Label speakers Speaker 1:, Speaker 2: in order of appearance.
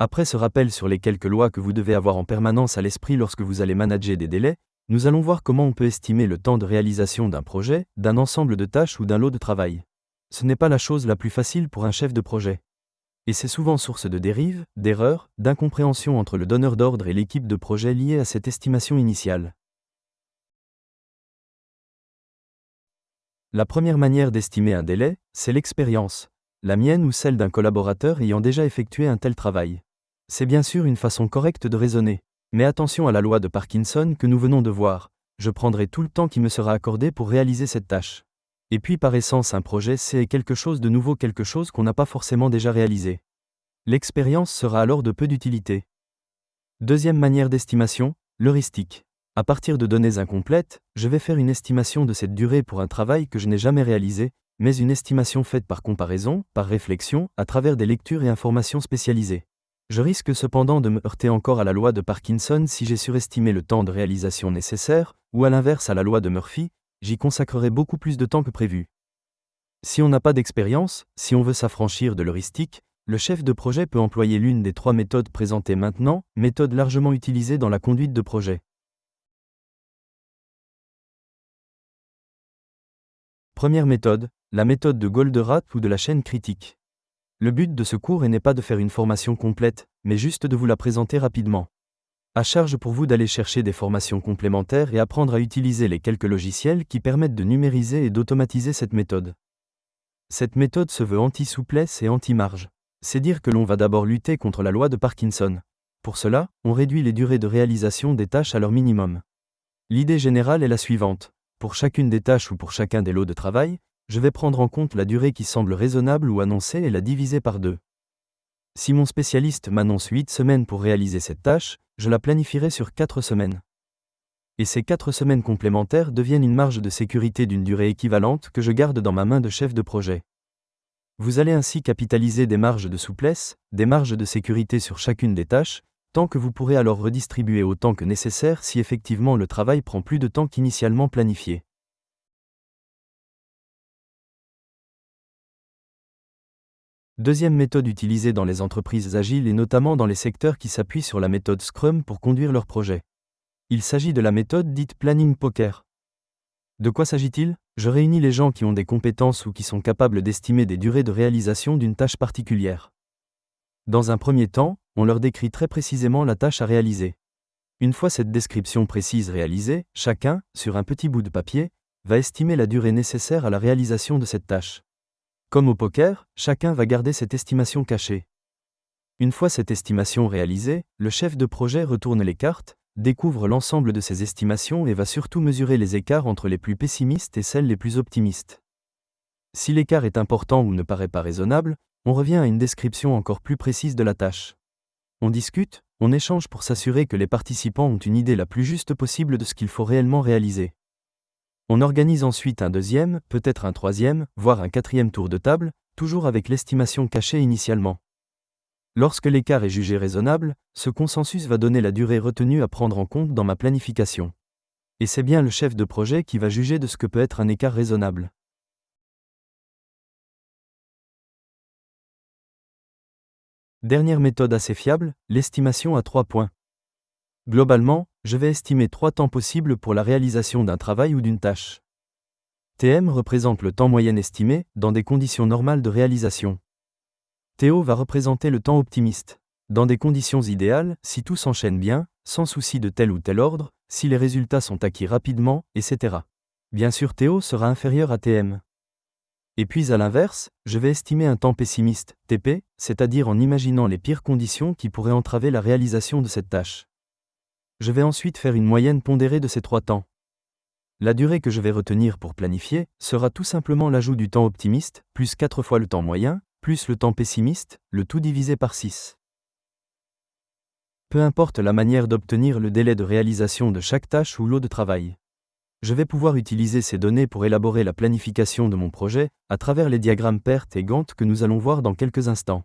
Speaker 1: Après ce rappel sur les quelques lois que vous devez avoir en permanence à l'esprit lorsque vous allez manager des délais, nous allons voir comment on peut estimer le temps de réalisation d'un projet, d'un ensemble de tâches ou d'un lot de travail. Ce n'est pas la chose la plus facile pour un chef de projet. Et c'est souvent source de dérives, d'erreurs, d'incompréhension entre le donneur d'ordre et l'équipe de projet liée à cette estimation initiale. La première manière d'estimer un délai, c'est l'expérience, la mienne ou celle d'un collaborateur ayant déjà effectué un tel travail. C'est bien sûr une façon correcte de raisonner, mais attention à la loi de Parkinson que nous venons de voir, je prendrai tout le temps qui me sera accordé pour réaliser cette tâche. Et puis par essence un projet c'est quelque chose de nouveau, quelque chose qu'on n'a pas forcément déjà réalisé. L'expérience sera alors de peu d'utilité. Deuxième manière d'estimation, l'heuristique. À partir de données incomplètes, je vais faire une estimation de cette durée pour un travail que je n'ai jamais réalisé, mais une estimation faite par comparaison, par réflexion, à travers des lectures et informations spécialisées. Je risque cependant de me heurter encore à la loi de Parkinson si j'ai surestimé le temps de réalisation nécessaire, ou à l'inverse à la loi de Murphy, j'y consacrerai beaucoup plus de temps que prévu. Si on n'a pas d'expérience, si on veut s'affranchir de l'heuristique, le chef de projet peut employer l'une des 3 méthodes présentées maintenant, méthode largement utilisée dans la conduite de projet. Première méthode, la méthode de Goldratt ou de la chaîne critique. Le but de ce cours n'est pas de faire une formation complète, mais juste de vous la présenter rapidement. À charge pour vous d'aller chercher des formations complémentaires et apprendre à utiliser les quelques logiciels qui permettent de numériser et d'automatiser cette méthode. Cette méthode se veut anti-souplesse et anti-marge. C'est dire que l'on va d'abord lutter contre la loi de Parkinson. Pour cela, on réduit les durées de réalisation des tâches à leur minimum. L'idée générale est la suivante. Pour chacune des tâches ou pour chacun des lots de travail, je vais prendre en compte la durée qui semble raisonnable ou annoncée et la diviser par 2. Si mon spécialiste m'annonce 8 semaines pour réaliser cette tâche, je la planifierai sur 4 semaines. Et ces 4 semaines complémentaires deviennent une marge de sécurité d'une durée équivalente que je garde dans ma main de chef de projet. Vous allez ainsi capitaliser des marges de souplesse, des marges de sécurité sur chacune des tâches, tant que vous pourrez alors redistribuer autant que nécessaire si effectivement le travail prend plus de temps qu'initialement planifié. Deuxième méthode utilisée dans les entreprises agiles et notamment dans les secteurs qui s'appuient sur la méthode Scrum pour conduire leurs projets. Il s'agit de la méthode dite Planning Poker. De quoi s'agit-il ? Je réunis les gens qui ont des compétences ou qui sont capables d'estimer des durées de réalisation d'une tâche particulière. Dans un premier temps, on leur décrit très précisément la tâche à réaliser. Une fois cette description précise réalisée, chacun, sur un petit bout de papier, va estimer la durée nécessaire à la réalisation de cette tâche. Comme au poker, chacun va garder cette estimation cachée. Une fois cette estimation réalisée, le chef de projet retourne les cartes, découvre l'ensemble de ces estimations et va surtout mesurer les écarts entre les plus pessimistes et celles les plus optimistes. Si l'écart est important ou ne paraît pas raisonnable, on revient à une description encore plus précise de la tâche. On discute, on échange pour s'assurer que les participants ont une idée la plus juste possible de ce qu'il faut réellement réaliser. On organise ensuite un deuxième, peut-être un troisième, voire un quatrième tour de table, toujours avec l'estimation cachée initialement. Lorsque l'écart est jugé raisonnable, ce consensus va donner la durée retenue à prendre en compte dans ma planification. Et c'est bien le chef de projet qui va juger de ce que peut être un écart raisonnable. Dernière méthode assez fiable, l'estimation à 3 points. Globalement, je vais estimer 3 temps possibles pour la réalisation d'un travail ou d'une tâche. TM représente le temps moyen estimé, dans des conditions normales de réalisation. TO va représenter le temps optimiste. Dans des conditions idéales, si tout s'enchaîne bien, sans souci de tel ou tel ordre, si les résultats sont acquis rapidement, etc. Bien sûr TO sera inférieur à TM. Et puis à l'inverse, je vais estimer un temps pessimiste, TP, c'est-à-dire en imaginant les pires conditions qui pourraient entraver la réalisation de cette tâche. Je vais ensuite faire une moyenne pondérée de ces 3 temps. La durée que je vais retenir pour planifier sera tout simplement l'ajout du temps optimiste, plus 4 fois le temps moyen, plus le temps pessimiste, le tout divisé par 6. Peu importe la manière d'obtenir le délai de réalisation de chaque tâche ou lot de travail. Je vais pouvoir utiliser ces données pour élaborer la planification de mon projet, à travers les diagrammes PERT et Gantt que nous allons voir dans quelques instants.